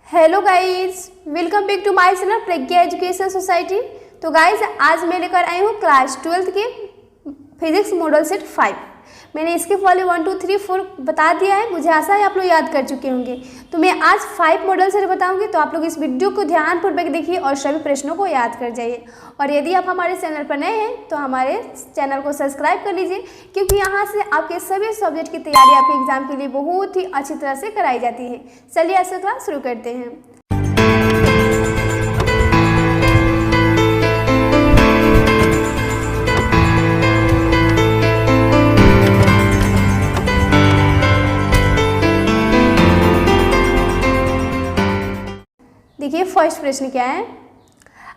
Hello guys, welcome back to my channel Pragya education society. तो guys, आज मैं लेकर आई हूँ क्लास 12 के फिजिक्स मॉडल सेट 5। मैंने इसके फॉलो 1 2 3 4 बता दिया है। मुझे आशा है आप लोग याद कर चुके होंगे। तो मैं आज 5 मॉडल सेट बताऊंगी, तो आप लोग इस वीडियो को ध्यानपूर्वक देखिए और सभी प्रश्नों को याद कर जाइए। और यदि आप हमारे चैनल पर नए हैं तो हमारे चैनल को सब्सक्राइब कर लीजिए, क्योंकि यहाँ से आपके सभी सब्जेक्ट की तैयारी आपके एग्जाम के लिए बहुत ही अच्छी तरह से कराई जाती है। चलिए आज से क्लास शुरू करते हैं। देखिए फर्स्ट प्रश्न क्या है।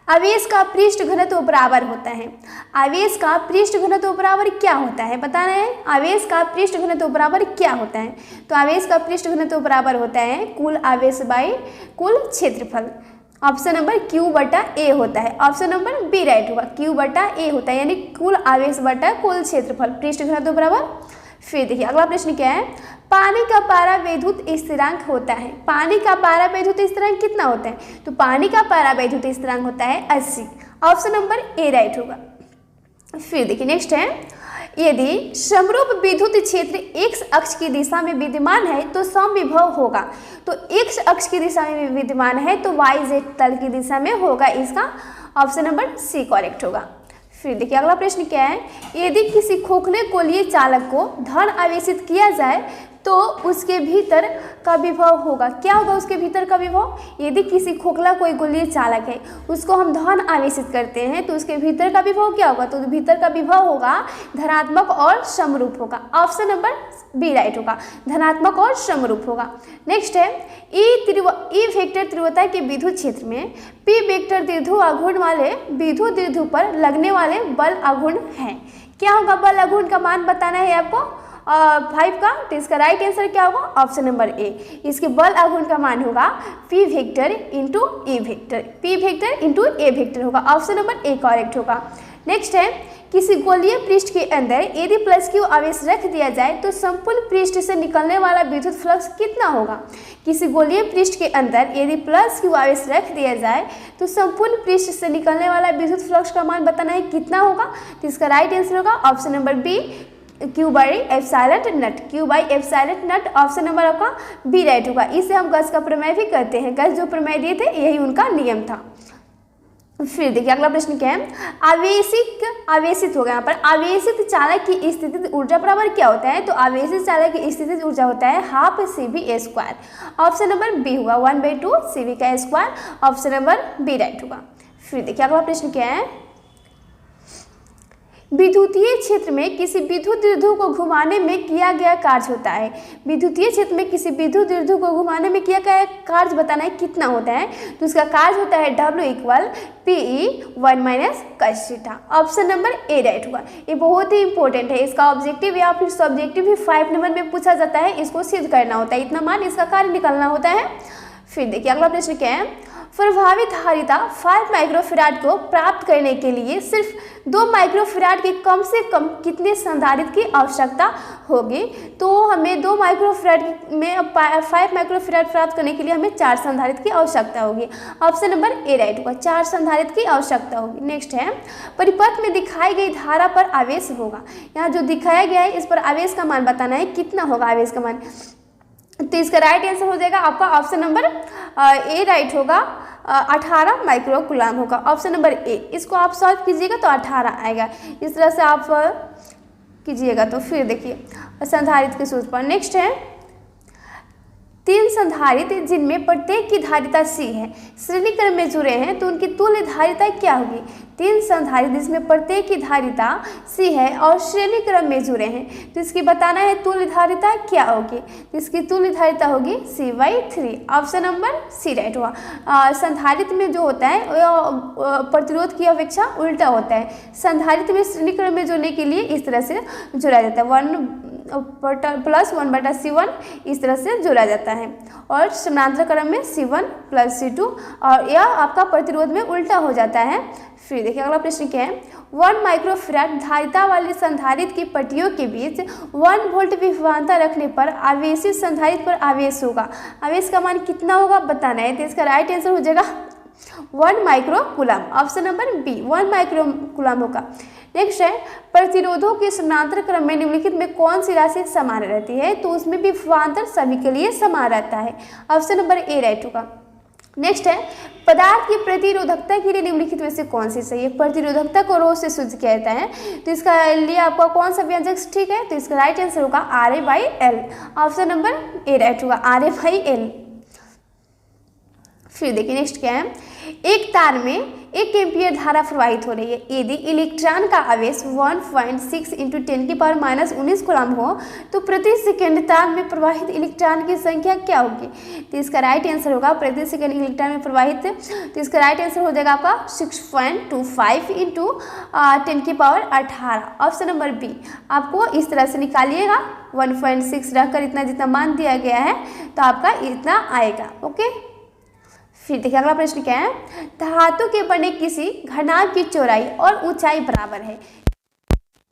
आवेश का पृष्ठ घनत्व बराबर होता है। आवेश का पृष्ठ घनत्व बराबर क्या होता है, बता रहे हैं। आवेश का पृष्ठ घनत्व बराबर क्या होता है? तो आवेश का पृष्ठ घनत्व बराबर होता है कुल आवेश बाई कुल क्षेत्रफल। ऑप्शन नंबर Q/A होता है। ऑप्शन नंबर बी राइट होगा। Q/A होता है, यानी कुल आवेश बटा कुल क्षेत्रफल, पृष्ठ घनत्व बराबर। फिर देखिए अगला प्रश्न क्या है। पानी का पारा वैद्युत स्थिरांक होता है। पानी का पारा वैद्युत स्थिरांक कितना होता है? तो पानी का पारा वैद्युत स्थिरांक होता है 80। ऑप्शन नंबर ए राइट होगा। फिर देखिए नेक्स्ट है, यदि समरूप विद्युत क्षेत्र x अक्ष की दिशा में विद्यमान है तो समविभव होगा। तो x अक्ष की दिशा में विद्यमान है तो YZ तल की दिशा में होगा। इसका ऑप्शन नंबर सी करेक्ट होगा। फिर देखिए अगला प्रश्न क्या है। यदि किसी खोखले गोलीय चालक को धन आवेशित किया जाए तो उसके भीतर का विभव होगा। क्या होगा उसके भीतर का विभव? यदि किसी खोखला कोई गोलीय चालक है, उसको हम धन आवेशित करते हैं तो उसके भीतर का विभव क्या होगा? तो भीतर का विभव होगा धनात्मक और समरूप होगा। ऑप्शन नंबर बी राइट होगा, धनात्मक और समरूप होगा। नेक्स्ट है, ई वेक्टर तीव्रता के विद्युत क्षेत्र में पी वेक्टर द्विध्रुव आघूर्ण वाले विद्युत द्विध्रुव पर लगने वाले बल आघूर्ण है। क्या होगा बल आघूर्ण का मान बताना है आपको 5 का। तो इसका राइट आंसर क्या होगा? ऑप्शन नंबर ए। इसके बल आघूर्ण का मान होगा पी वेक्टर इंटू ए वेक्टर, पी वेक्टर इंटू ए वेक्टर होगा। ऑप्शन नंबर ए करेक्ट होगा। नेक्स्ट है, किसी गोलीय पृष्ठ के अंदर यदि +Q आवेश रख दिया जाए तो संपूर्ण पृष्ठ से निकलने वाला विद्युत फ्लक्स कितना होगा? किसी गोलीय पृष्ठ के अंदर यदि +Q आवेश रख दिया जाए तो संपूर्ण पृष्ठ से निकलने वाला विद्युत फ्लक्स का मान बताना है कितना होगा। तो इसका राइट आंसर होगा option number B, Q/ε0। Q/ε0 option number आपका बी राइट होगा। इसे हम गॉस का प्रमेय भी कहते हैं। गॉस जो प्रमेय दिए थे यही उनका नियम था। फिर देखिए अगला प्रश्न क्या है। आवेशित होगा यहाँ पर। आवेशित चालक की स्थितिज ऊर्जा बराबर क्या होता है? तो आवेशित चालक की स्थितिज ऊर्जा होता है ½CV² ऑप्शन नंबर बी होगा, 1/2 CV का square. Option number B right होगा। फिर देखिए अगला प्रश्न क्या है। विद्युतीय क्षेत्र में किसी विद्युत द्विध्रुव को घुमाने में किया गया कार्य होता है। विद्युतीय क्षेत्र में किसी विद्युत द्विध्रुव को घुमाने में किया गया कार्य बताना है कितना होता है? तो इसका कार्य होता है W = PE1 - cos θ। Option number A right होगा। ये बहुत ही इंपॉर्टेंट है। इसका ऑब्जेक्टिव या फिर सब्जेक्टिव भी 5 नंबर में पूछा जाता है। इसको सिद्ध करना होता है, इतना मान इसका कार्य निकलना होता है। फिर देखिए अगला प्रश्न क्या है। प्रभावित धारिता 5 माइक्रोफैराड को प्राप्त करने के लिए सिर्फ 2 माइक्रोफैराड की कम से कम कितने संधारित्र की आवश्यकता होगी? तो हमें 2 माइक्रोफैराड में 5 माइक्रोफैराड प्राप्त करने के लिए हमें 4 संधारित्र की आवश्यकता होगी। ऑप्शन नंबर ए राइट होगा, 4 संधारित्र की आवश्यकता होगी। नेक्स्ट है, परिपथ में दिखाई गई धारा पर आवेश होगा। यहाँ जो दिखाया गया है इस पर आवेश का मान बताना है कितना होगा आवेश का मान। तो इसका राइट आंसर हो जाएगा आपका ऑप्शन नंबर ए राइट होगा, 18 माइक्रो कूलम होगा। ऑप्शन नंबर ए। इसको आप सॉल्व कीजिएगा तो 18 आएगा। इस तरह से आप कीजिएगा। तो फिर देखिए संधारित्र के सूत्र पर। नेक्स्ट है, 3 संधारित्र जिनमें प्रत्येक की धारिता C है, श्रेणी क्रम में जुड़े हैं तो उनकी तुल्य धारिता क्या होगी? 3 संधारित्र जिसमें प्रत्येक की धारिता C है और श्रेणी क्रम में जुड़े हैं तो इसकी बताना है तुल्य धारिता क्या होगी। तो इसकी तुल्य धारिता होगी C/3। Option number C right हुआ। संधारित्र में जो होता है प्रतिरोध की अपेक्षा उल्टा होता है। संधारित्र में श्रेणी क्रम में जुड़ने के लिए इस तरह से जुड़ा जाता है। प्लस 1/C1 इस तरह से जोड़ा जाता है और समानांतर क्रम में C1 + C2 और यह आपका प्रतिरोध में उल्टा हो जाता है। फिर देखिए अगला प्रश्न क्या है, 1 माइक्रोफैराड धारिता वाली संधारित्र की पट्टियों के बीच 1 वोल्ट विभवांतर रखने पर आवेशित संधारित्र पर आवेश होगा। आवेश का मान कितना होगा बताना है। तो इसका राइट आंसर हो जाएगा 1 micro coulomb. Option number B 1 micro coulomb होगा। नेक्स्ट है, प्रतिरोधों के समानांतर क्रम में निम्नलिखित में कौन सी राशि समान रहती है। तो उसमें भी विभवांतर सभी के लिए समान रहता है। ऑप्शन नंबर ए राइट होगा। नेक्स्ट है, पदार्थ की प्रतिरोधकता के लिए निम्नलिखित में से कौन सी सही है। प्रतिरोधकता को रो से सूचित किया जाता है, तो इसका लिए आपका कौन सा व्यंजक ठीक है। तो इसका राइट आंसर होगा Ra/L। Option number A right होगा Ra/L। फिर देखिए नेक्स्ट क्या है, एक तार में 1 एम्पीयर धारा प्रवाहित हो रही है। यदि इलेक्ट्रॉन का आवेश 1.6 × 10⁻19 कूलम हो तो प्रति सेकंड तार में प्रवाहित इलेक्ट्रॉन की संख्या क्या होगी। तो इसका राइट आंसर होगा प्रति सेकंड इलेक्ट्रॉन में प्रवाहित, तो इसका राइट आंसर हो जाएगा आपका 6.25 × 10⁻18। Option number B. आपको इस तरह से निकालिएगा, 1.6 रखकर इतना जितना मान दिया गया है तो आपका इतना आएगा। ओके, फिर देखिए अगला प्रश्न क्या है, धातु के बने किसी घनाभ की चौड़ाई और ऊंचाई बराबर है।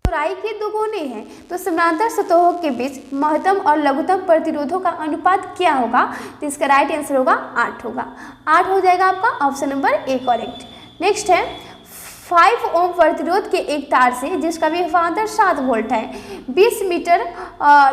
चौड़ाई के दोगुने हैं तो समानांतर सतहों के बीच महत्तम और लघुत्तम प्रतिरोधों का अनुपात क्या होगा। तो इसका राइट आंसर होगा 8 होगा। 8 हो जाएगा आपका option number A correct. Next है, 5 ओम प्रतिरोध के एक तार से जिसका विभवांतर 7 वोल्ट है 20 मीटर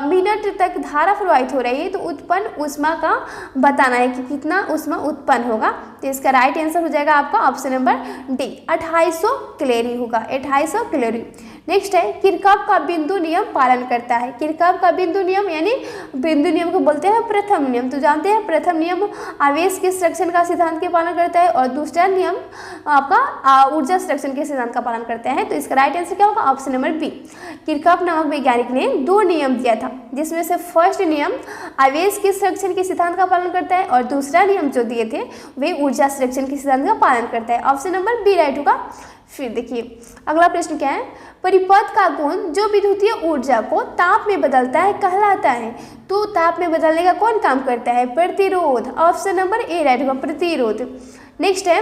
मिनट तक धारा प्रवाहित हो रही है, तो उत्पन्न ऊष्मा का बताना है कि कितना ऊष्मा उत्पन्न होगा। तो इसका राइट आंसर हो जाएगा आपका ऑप्शन नंबर डी 2800 कैलोरी होगा, 2800 कैलोरी। नेक्स्ट है, किरचॉफ का बिंदु नियम पालन करता है। किरचॉफ का बिंदु नियम यानी बिंदु नियम को बोलते हैं प्रथम नियम। तो जानते हैं प्रथम नियम आवेश के संरक्षण का सिद्धांत के पालन करता है और दूसरा नियम आपका ऊर्जा संरक्षण के सिद्धांत का पालन करते हैं। तो इसका राइट आंसर क्या होगा ऑप्शन नंबर बी। किरचॉफ नामक वैज्ञानिक ने 2 नियम दिया था, जिसमें से फर्स्ट नियम आवेश के संरक्षण के सिद्धांत का पालन करता है और दूसरा नियम जो दिए थे वे ऊर्जा संरक्षण के सिद्धांत का पालन करता है। ऑप्शन नंबर बी राइट होगा। फिर देखिए अगला प्रश्न क्या है, परिपथ का गुण जो विद्युतीय ऊर्जा को ताप में बदलता है कहलाता है। तो ताप में बदलने का कौन काम करता है, प्रतिरोध। ऑप्शन नंबर ए राइट होगा प्रतिरोध। नेक्स्ट है,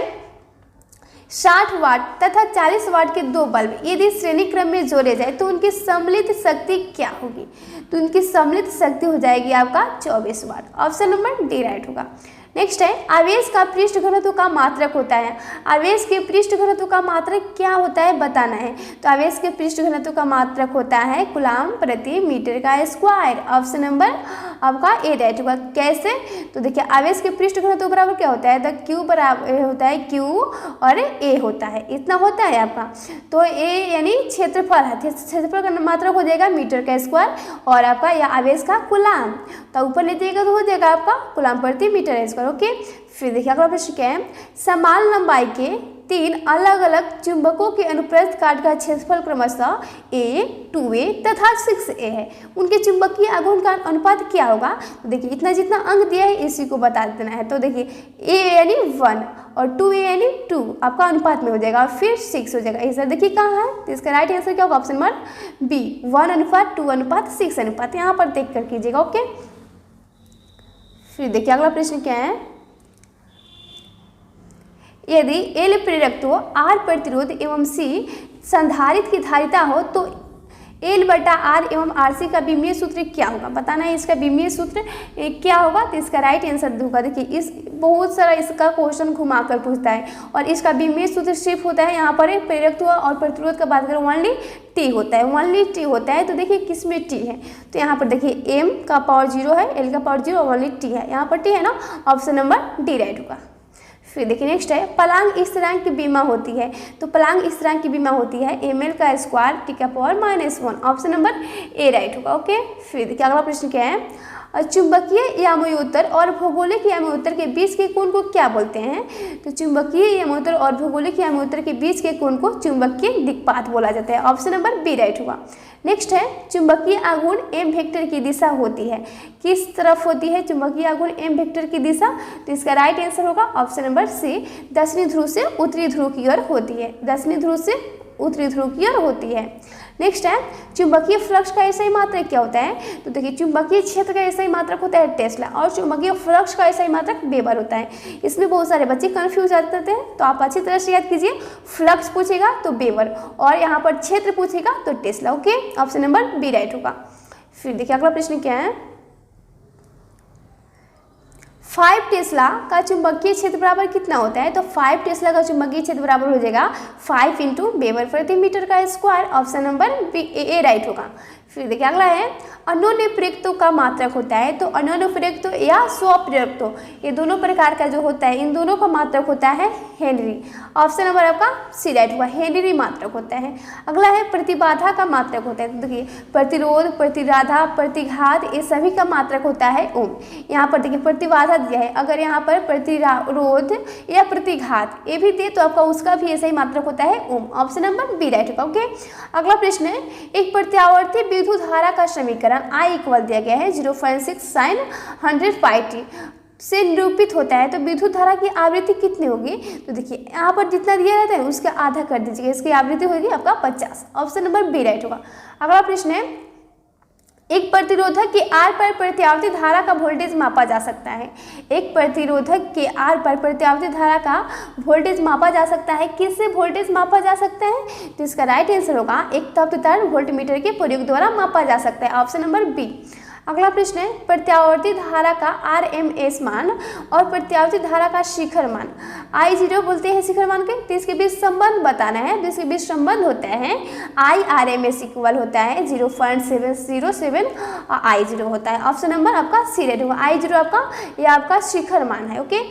60 वाट तथा 40 वाट के 2 बल्ब यदि श्रेणी क्रम में जोड़े जाए तो उनकी सम्मिलित शक्ति क्या होगी। तो उनकी सम्मिलित शक्ति हो जाएगी आपका 24 वाट। ऑप्शन नंबर डी राइट होगा। नेक्स्ट है, आवेश का पृष्ठ घनत्व का मात्रक होता है। आवेश के पृष्ठ घनत्व का मात्रक क्या होता है बताना है। तो आवेश के पृष्ठ घनत्व का मात्रक होता है कूलम प्रति मीटर का स्क्वायर। ऑप्शन नंबर आपका ए राइट होगा। कैसे, तो देखिए आवेश के पृष्ठ घनत्व बराबर क्या होता है, द क्यू बराबर होता है क्यू और ए होता है, इतना होता है आपका। तो ए यानी क्षेत्रफल है, क्षेत्रफल का मात्रक हो जाएगा मीटर का स्क्वायर और आपका यह आवेश का कूलम, तो ऊपर ले जाइएगा तो हो जाएगा आपका कूलम प्रति मीटर स्क्वायर। ओके, फिर देखिए अगला प्रश्न क्या है, समान लंबाई के 3 अलग अलग चुंबकों के अनुप्रस्थ काट का क्षेत्रफल क्रमशः A, 2A तथा 6A है। उनके चुंबकीय आघूर्ण का अनुपात क्या होगा। तो देखिए इतना जितना अंक दिया है इसी को बता देना है। तो देखिए A यानी 1 और 2A यानी 2 आपका अनुपात में हो जाएगा और फिर 6 हो जाएगा। इस देखिए कहाँ है, तो इसका राइट आंसर क्या होगा ऑप्शन नंबर बी 1:2:6 अनुपात, यहाँ पर देख कर कीजिएगा। ओके, फिर देखिए अगला प्रश्न क्या है, यदि L प्रेरकत्व R प्रतिरोध एवं C संधारित्र की धारिता हो तो L/R एवं RC का विमीय सूत्र क्या होगा बताना है। इसका विमीय सूत्र क्या होगा, तो इसका राइट आंसर होगा। देखिए इस बहुत सारा इसका क्वेश्चन घुमा कर पूछता है और इसका विमीय सूत्र सिर्फ होता है यहाँ पर प्रेरकत्व और प्रतिरोध का बात करें ओनली T होता है, ओनली T होता है। तो देखिए किस में T है, तो यहाँ पर देखिए M का पावर 0 है, L का पावर 0 और ओनली T है, यहाँ पर T है ना, ऑप्शन नंबर डी राइट होगा। फिर देखिए नेक्स्ट है, पलांग स्थिरांक की बीमा होती है। तो पलांग स्थिरांक की बीमा होती है ml का स्क्वायर t का power -1, option number A right होगा। ओके, फिर देखिए अगला प्रश्न क्या है, चुंबकीय यामोत्तर और भौगोलिक यामोत्तर के बीच के कोण को क्या बोलते हैं। तो चुंबकीय यामोत्तर और भौगोलिक यामोत्तर के बीच के कोण को चुंबकीय दिक्पात बोला जाता है, ऑप्शन नंबर बी राइट होगा। नेक्स्ट है, चुंबकीय आघूर्ण एम वेक्टर की दिशा होती है, किस तरफ होती है चुंबकीय आघूर्ण एम वेक्टर की दिशा। तो इसका राइट आंसर होगा ऑप्शन नंबर सी दक्षिणी ध्रुव से उत्तरी ध्रुव की ओर होती है, दक्षिणी ध्रुव से उत्तरी ध्रुव की ओर होती है। नेक्स्ट है चुंबकीय फ्लक्स का एसआई मात्रक क्या होता है? तो देखिए चुंबकीय क्षेत्र का एसआई मात्रक होता है टेस्ला और चुंबकीय फ्लक्स का एसआई मात्रक वेबर होता है। इसमें बहुत सारे बच्चे कंफ्यूज करते हैं, तो आप अच्छी तरह से याद कीजिए। फ्लक्स पूछेगा तो वेबर और यहाँ पर क्षेत्र पूछेगा तो tesla. Okay, option number B right होगा। फिर देखिए अगला प्रश्न क्या है, 5 टेस्ला का चुंबकीय क्षेत्र बराबर कितना होता है? तो 5 टेस्ला का चुंबकीय क्षेत्र बराबर हो जाएगा 5 × वेबर प्रति मीटर का स्क्वायर। ऑप्शन नंबर बी ए राइट होगा। फिर देखिए अगला है अन्योन्य प्रेरकत्व का मात्रक होता है। तो अन्योन्य प्रेरकत्व या स्वप्रेरकत्व ये दोनों प्रकार का जो होता है, इन दोनों का मात्रक होता है हेनरी। ऑप्शन नंबर आपका सी राइट हुआ, हेनरी मात्रक होता है। अगला है प्रतिबाधा का मात्रक होता है। तो देखिए प्रतिरोध, प्रतिराधा, प्रतिघात ये सभी का मात्रक होता है ओम। यहाँ पर देखिए प्रतिबाधा दिया है, अगर यहाँ पर प्रतिरोध या प्रतिघात ये भी दे तो आपका उसका भी ऐसा ही मात्रक होता है ओम। ऑप्शन नंबर बी राइट होगा। ओके, अगला प्रश्न है एक प्रत्यावर्ती विद्युत धारा का समीकरण I इक्वल दिया गया है 0.6 sin 100πt से निरूपित होता है। तो विद्युत धारा की आवृत्ति कितनी होगी? तो देखिए यहाँ पर जितना दिया रहता है उसका आधा कर दीजिएगा, इसकी आवृत्ति होगी आपका 50। ऑप्शन नंबर बी राइट होगा। अगला प्रश्न है एक प्रतिरोधक के आर पर प्रत्यावर्ती धारा का वोल्टेज मापा जा सकता है। एक प्रतिरोधक के आर पर प्रत्यावर्ती धारा का वोल्टेज मापा जा सकता है। किससे वोल्टेज मापा जा सकता है? तो इसका राइट आंसर होगा एक तप्ततर वोल्टमीटर के प्रयोग द्वारा मापा जा सकता है। Option number B. अगला प्रश्न है प्रत्यावर्ती धारा का RMS मान और प्रत्यावर्ती धारा का शिखर मान I0 बोलते हैं शिखर मान के, तो इसके बीच संबंध बताना है। तो इसके बीच संबंध होता है IRMS इक्वल होता है 0.707 I0 होता है। ऑप्शन नंबर आपका सी राइट होगा। I0 आपका ये आपका शिखर मान है। ओके,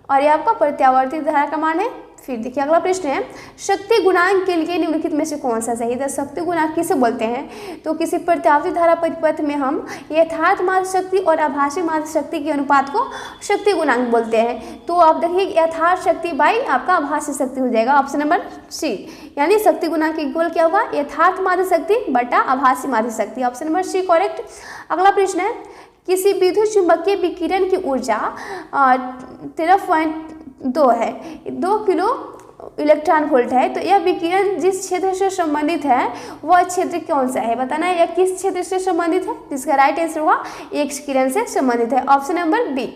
और ये आपका प्रत्यावर्ती धारा का मान है। फिर देखिए अगला प्रश्न है शक्ति गुणांक के लिए निम्नलिखित में से कौन सा सही है? शक्ति गुणांक किसे बोलते हैं? तो किसी प्रत्यावर्ती धारा परिपथ में हम यथार्थ माध्य शक्ति और आभासी माध्य शक्ति के अनुपात को शक्ति गुणांक बोलते हैं। तो आप देखिए यथार्थ शक्ति बाई आपका आभासी शक्ति हो जाएगा। ऑप्शन नंबर सी, यानी शक्ति गुणांक इक्वल क्या होगा? यथार्थ माध्य शक्ति बटा आभासी माध्य शक्ति। Option number C correct. अगला प्रश्न है किसी विद्युत चुंबकीय विकिरण की ऊर्जा 13.2 है, 2 किलो इलेक्ट्रॉन वोल्ट है। तो यह विकिरण जिस क्षेत्र से संबंधित है वह क्षेत्र कौन सा है बताना है, या किस क्षेत्र से संबंधित है? जिसका राइट आंसर होगा एक्स किरण से संबंधित है। Option number B.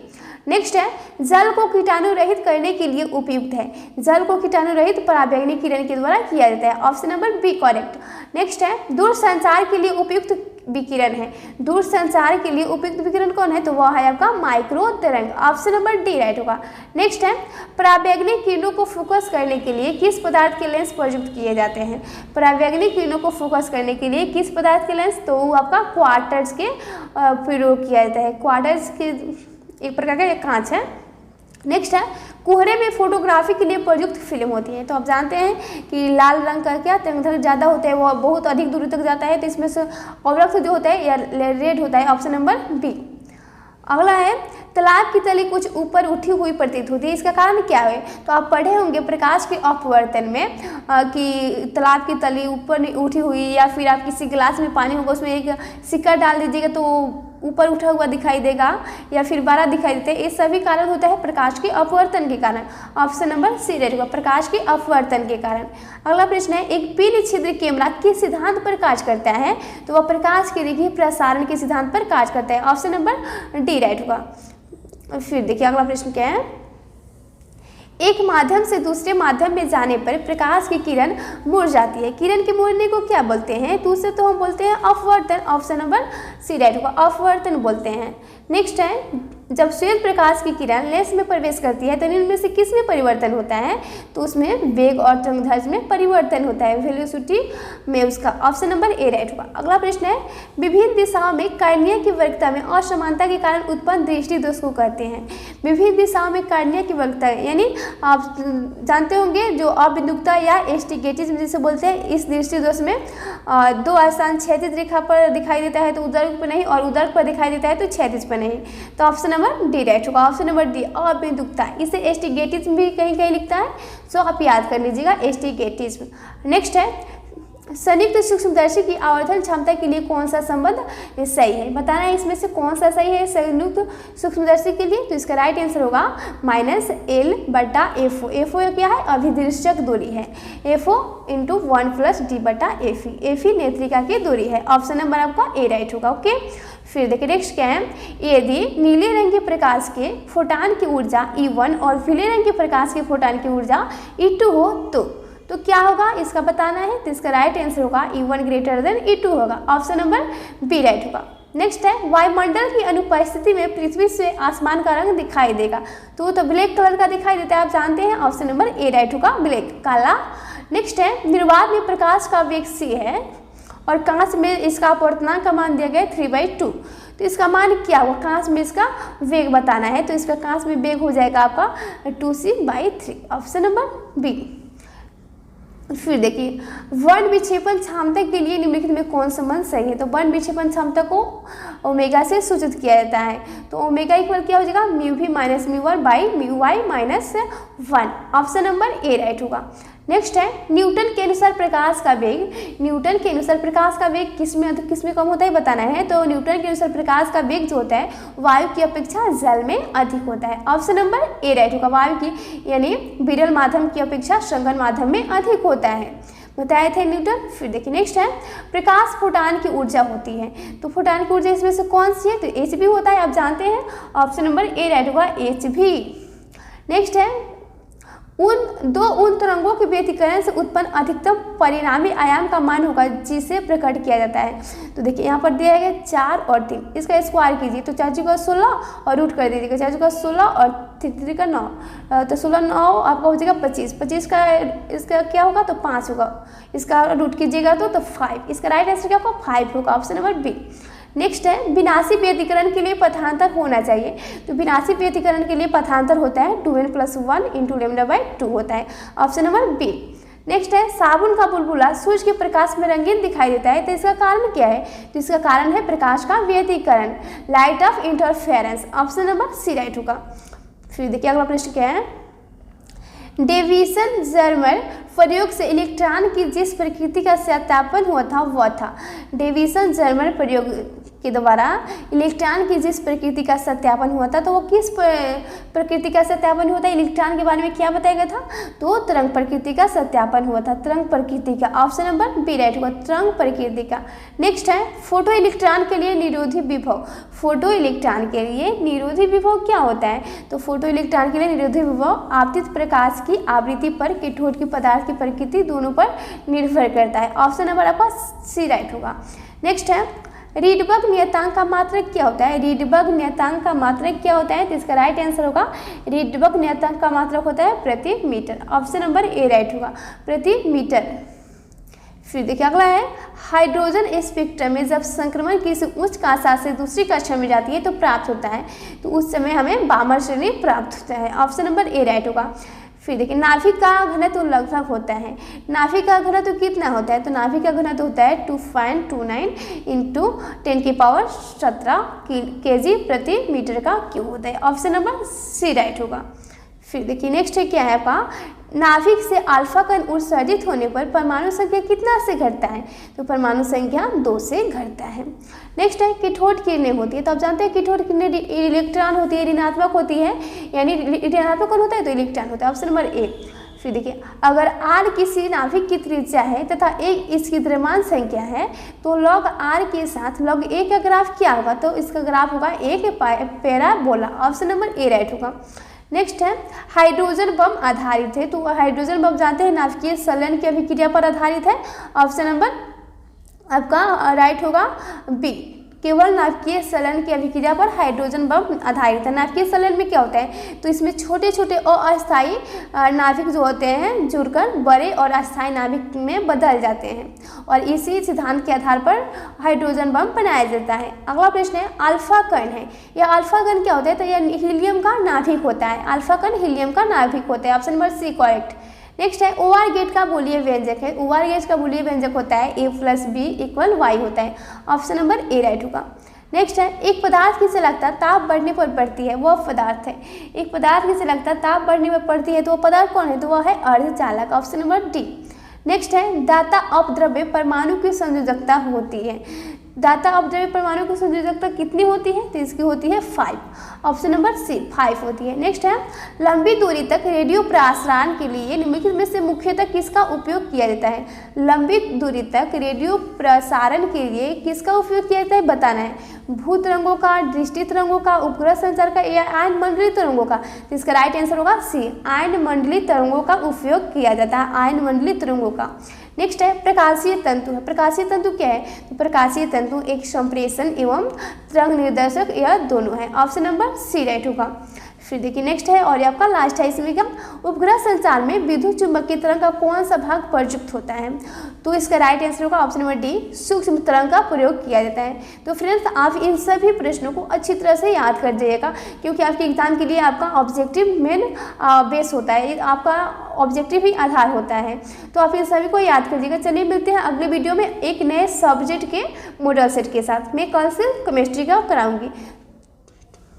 नेक्स्ट है जल को कीटाणु रहित करने के लिए उपयुक्त है। जल को कीटाणु रहित पराबैंगनी किरण के द्वारा किया जाता है। Option number B correct. Next है दूर संचार के लिए उपयुक्त विकिरण है। दूर संचार के लिए उपयुक्त विकिरण कौन है? तो वह है आपका माइक्रो तरंग। ऑप्शन नंबर डी राइट होगा। नेक्स्ट है पराबैंगनी किरणों को फोकस करने के लिए किस पदार्थ के लेंस प्रयुक्त किए जाते हैं? पराबैंगनी किरणों को फोकस करने के लिए किस पदार्थ के लेंस? तो वो आपका क्वार्टर्स के प्रयोग किया जाता है। क्वार्टर्स के एक प्रकार का एक कांच है। नेक्स्ट है कोहरे में फोटोग्राफी के लिए प्रयुक्त फिल्म होती है। तो आप जानते हैं कि लाल रंग का क्या तरंग ज़्यादा होता है, वो बहुत अधिक दूरी तक जाता है, तो इसमें से ऑब्जेक्ट जो होता है या रेड होता है। Option number B. अगला है तालाब की तली कुछ ऊपर उठी हुई प्रतीत होती है, इसका कारण क्या है? तो आप पढ़े होंगे प्रकाश के अपवर्तन में कि तालाब की तली ऊपर उठी हुई, या फिर आप किसी गिलास में पानी होगा उसमें एक सिक्का डाल दीजिएगा तो ऊपर उठा हुआ दिखाई देगा या फिर बारह दिखाई देते हैं। ये सभी कारण होता है प्रकाश के अपवर्तन के कारण। ऑप्शन नंबर सी राइट होगा, प्रकाश के अपवर्तन के कारण। अगला प्रश्न है एक पीली छिद्र कैमरा किस सिद्धांत पर कार्य करता है? तो वह प्रकाश के रेखीय प्रसारण के सिद्धांत पर कार्य करता है। ऑप्शन नंबर डी राइट होगा। फिर देखिए अगला प्रश्न क्या है एक माध्यम से दूसरे माध्यम में जाने पर प्रकाश की किरण मुड़ जाती है। किरण के मुड़ने को क्या बोलते हैं? तो उससे तो हम बोलते हैं अपवर्तन। ऑप्शन नंबर सी राइट होगा, अपवर्तन बोलते हैं। नेक्स्ट है जब श्वेत प्रकाश की किरण लेंस में प्रवेश करती है तो इनमें से किस में परिवर्तन होता है? तो उसमें वेग और तरंगदैर्घ्य में परिवर्तन होता है, वेलोसिटी में उसका। ऑप्शन नंबर ए राइट होगा। अगला प्रश्न है विभिन्न दिशाओं में कार्निया की वर्गता में असमानता के कारण उत्पन्न दृष्टि दोष को कहते हैं। विभिन्न दिशाओं में कार्निया की वर्गता यानी आप जानते होंगे जो अबिंदुकता या एस्टिगेटिज्म जिसे बोलते हैं, इस दृष्टि दोष में दो आसान क्षैतिज रेखा पर दिखाई देता है तो उदर्ग पर नहीं, और उदर्ग पर दिखाई देता है तो क्षैतिज पर नहीं। तो ऑप्शन नंबर डी राइट होगा। ऑप्शन नंबर डी अबिंदुकता, इसे एस्टिगेटिज्म भी कहीं कहीं लिखता है, सो आप याद कर लीजिएगा एस्टिगेटिज्म। नेक्स्ट है संयुक्त सूक्ष्मदर्शी की आवर्धन क्षमता के लिए कौन सा संबंध सही है, बताना है इसमें से कौन सा सही है संयुक्त सूक्ष्मदर्शी के लिए। तो इसका राइट आंसर होगा -L/FO। FO क्या है, अभिदृश्यक दूरी है, FO × 1+D/FE। FE नेत्रिका की दूरी है। ऑप्शन नंबर आपका ए राइट होगा। ओके, फिर देखिए नेक्स्ट क्या है, यदि नीले रंग के प्रकाश के फोटान की ऊर्जा E1 और पीले रंग के प्रकाश के फोटान की ऊर्जा E2 हो तो क्या होगा, इसका बताना है। तो इसका राइट आंसर होगा E1 > E2 होगा। ऑप्शन नंबर बी राइट होगा। नेक्स्ट है, वायुमंडल की अनुपस्थिति में पृथ्वी से आसमान का रंग दिखाई देगा तो ब्लैक कलर का दिखाई देता है, आप जानते हैं। ऑप्शन नंबर ए राइट होगा, ब्लैक, काला। नेक्स्ट है, निर्वात में प्रकाश का वेग c है और कांच में इसका अपवर्तनांक का मान दिया गया 3/2। तो इसका मान क्या होगा, कांच में इसका वेग बताना है। तो इसका कांच में वेग हो जाएगा आपका 2c/3। Option number B. फिर देखिए, वर्ण विक्षेपण क्षमता के लिए निम्नलिखित में कौन संबंध सही है। तो वर्ण विक्षेपण क्षमता को ओमेगा से सूचित किया जाता है। तो ओमेगा इक्वल क्या हो जाएगा, μv - μ1/μy - 1। Option number A right होगा। नेक्स्ट है, न्यूटन के अनुसार प्रकाश का वेग, न्यूटन के अनुसार प्रकाश का वेग किसमें अधिक किसमें कम होता है बताना है। तो न्यूटन के अनुसार प्रकाश का वेग जो होता है वायु की अपेक्षा जल में अधिक होता है। ऑप्शन नंबर ए राइट होगा। वायु की यानी विरल माध्यम की अपेक्षा श्रृंखल माध्यम में अधिक होता है, बताए थे न्यूटन। फिर देखिए नेक्स्ट है, प्रकाश फोटान की ऊर्जा होती है। तो फोटान की ऊर्जा इसमें से कौन सी है, तो Hv होता है, आप जानते हैं। ऑप्शन नंबर ए राइट होगा, Hv। नेक्स्ट है, उन तरंगों के व्यतिकरण से उत्पन्न अधिकतम परिणामी आयाम का मान होगा जिसे प्रकट किया जाता है। तो देखिए यहाँ पर दिया है 4 और 3, इसका स्क्वायर कीजिए तो 4 का 16 और रूट कर दीजिएगा, 4 का 16 और 3 का 9, तो 16 9 आपका हो जाएगा 25, 25 का इसका क्या होगा तो 5 होगा, इसका रूट कीजिएगा तो 5। इसका राइट आंसर क्या होगा, 5 होगा। Option number B. नेक्स्ट है, विनाशी व्यतिकरण के लिए पथांतर होना चाहिए। तो विनाशी व्यतिकरण के लिए पथांतर होता है 2n + 1 × λ/2 होता है। Option number B. नेक्स्ट है, साबुन का बुलबुला सूर्य के प्रकाश में रंगीन दिखाई देता है। तो इसका कारण क्या है, तो इसका कारण है प्रकाश का व्यतिकरण, light of interference. Option number C right होगा। फिर देखिए अगला प्रश्न क्या है, डेविसन जर्मर प्रयोग से इलेक्ट्रॉन की जिस प्रकृति का सत्यापन हुआ था वह था। डेविसन जर्मर प्रयोग के द्वारा इलेक्ट्रॉन की जिस प्रकृति का सत्यापन हुआ था तो वो किस प्रकृति का सत्यापन हुआ था, इलेक्ट्रॉन के बारे में क्या बताया गया था, तो तरंग प्रकृति का सत्यापन हुआ था, तरंग प्रकृति का। ऑप्शन नंबर बी राइट होगा, तरंग प्रकृति का। नेक्स्ट है, फोटो इलेक्ट्रॉन के लिए निरोधी विभव। फोटो इलेक्ट्रॉन के लिए निरोधी विभव क्या होता है, तो फोटो इलेक्ट्रॉन के लिए निरोधी विभव आपतित प्रकाश की आवृत्ति पर कैथोड की पदार्थ की प्रकृति दोनों पर निर्भर करता है। ऑप्शन नंबर आपका सी राइट होगा। नेक्स्ट है, रीडबर्ग नियतांक का मात्रक क्या होता है। रीडबर्ग नियतांक का मात्रक क्या होता है, तो इसका राइट आंसर होगा, रीडबर्ग नियतांक का मात्रक होता है प्रति metre. Option number A right होगा, प्रति मीटर। फिर देखिए अगला है, हाइड्रोजन स्पेक्ट्रम में जब संक्रमण किसी उच्च कक्षा से दूसरी कक्षा में जाती है तो प्राप्त होता है, तो उस समय हमें बामर श्रेणी प्राप्त होता है। ऑप्शन नंबर ए राइट होगा। फिर देखिए, नाभिक का घनत्व लगभग होता है। नाभिक का घनत्व कितना होता है, तो नाभिक का घनत्व होता है 2.29 × 10⁻17 kg प्रति मीटर का क्यूब होता है। ऑप्शन नंबर सी राइट होगा। फिर देखिए नेक्स्ट है क्या है आपका, नाभिक से अल्फा कण उत्सर्जित होने पर परमाणु संख्या कितना से घटता है, तो परमाणु संख्या 2 से घटता है। नेक्स्ट है, कैथोड किरणें होती है। तो आप जानते हैं कैथोड किरणें इलेक्ट्रॉन होती है, ऋणात्मक होती है, यानी ऋणात्मक कौन होता है तो इलेक्ट्रॉन होता है। ऑप्शन नंबर ए। फिर देखिए, अगर r किसी नाभिक की त्रिज्या है तथा 1 इसकी द्रव्यमान संख्या है तो log r के साथ log a का ग्राफ क्या होगा, तो इसका ग्राफ होगा एक parabola. Option number A right होगा। नेक्स्ट है, हाइड्रोजन बम आधारित है। तो हाइड्रोजन बम जानते हैं नाभिकीय संलयन की अभिक्रिया पर आधारित है। ऑप्शन नंबर आपका राइट होगा बी, केवल नाभिकीय संलयन की अभिक्रिया पर हाइड्रोजन बम आधारित है। नाभिकीय संलयन में क्या होता है, तो इसमें छोटे छोटे अस्थायी नाभिक जो होते हैं जुड़कर बड़े और अस्थायी नाभिक में बदल जाते हैं और इसी सिद्धांत के आधार पर हाइड्रोजन बम बनाया जाता है। अगला प्रश्न है, अल्फा कण है। यह अल्फा कण क्या होता है, तो यह हीलियम का नाभिक होता है। अल्फा कण हीलियम का नाभिक होता है। Option number C correct. Next है, ओआर गेट का बूलिय व्यंजक है। ओआर गेट का बूलिय व्यंजक होता है a + b = y होता है। ऑप्शन नंबर ए राइट होगा। नेक्स्ट है, एक पदार्थ की चालकता ताप बढ़ने पर बढ़ती है, वह पदार्थ है। एक पदार्थ की चालकता ताप बढ़ने पर बढ़ती है तो वह पदार्थ कौन है, तो वह है अर्धचालक। Option number D. नेक्स्ट है दाता अपद्रव्य परमाणु की संयोजकता होती है। दाता अपद्रव्य परमाणु की संयोजकता कितनी होती है? तो इसकी होती है 5। ऑप्शन नंबर सी 5 होती है। नेक्स्ट है लंबी दूरी तक रेडियो प्रसारण के लिए निम्नलिखित में से मुख्यतः किसका उपयोग किया जाता है? लंबी दूरी तक रेडियो प्रसारण के लिए किसका उपयोग किया जाता है बताना है। भू तरंगों का, दृष्टि तरंगों का, उपग्रह संचार का या आयन मंडलीय तरंगों का? तो इसका राइट आंसर होगा सी, आयन मंडलीय तरंगों का उपयोग किया जाता है, आयन मंडलीय तरंगों का। नेक्स्ट है प्रकाशीय तंतु है। प्रकाशीय तंतु क्या है? तो प्रकाशीय तंतु एक संप्रेषण एवं तरंग निर्देशक यह दोनों है। ऑप्शन नंबर सी राइट होगा। फिर देखिए नेक्स्ट है और ये आपका लास्ट है इसमें क्या, उपग्रह संचार में विद्युत चुंबकीय तरंग का कौन सा भाग प्रयुक्त होता है? तो इसका राइट आंसर होगा ऑप्शन नंबर डी, सूक्ष्म तरंग का प्रयोग किया जाता है। तो फ्रेंड्स आप इन सभी प्रश्नों को अच्छी तरह से याद कर जाइएगा, क्योंकि आपके एग्जाम के लिए आपका ऑब्जेक्टिव मेन बेस होता है, आपका ऑब्जेक्टिव ही आधार होता है। तो आप इन सभी को याद करिएगा। चलिए मिलते हैं अगले वीडियो में एक नए सब्जेक्ट के मॉडल सेट के साथ। मैं कल से केमिस्ट्री का कराऊंगी।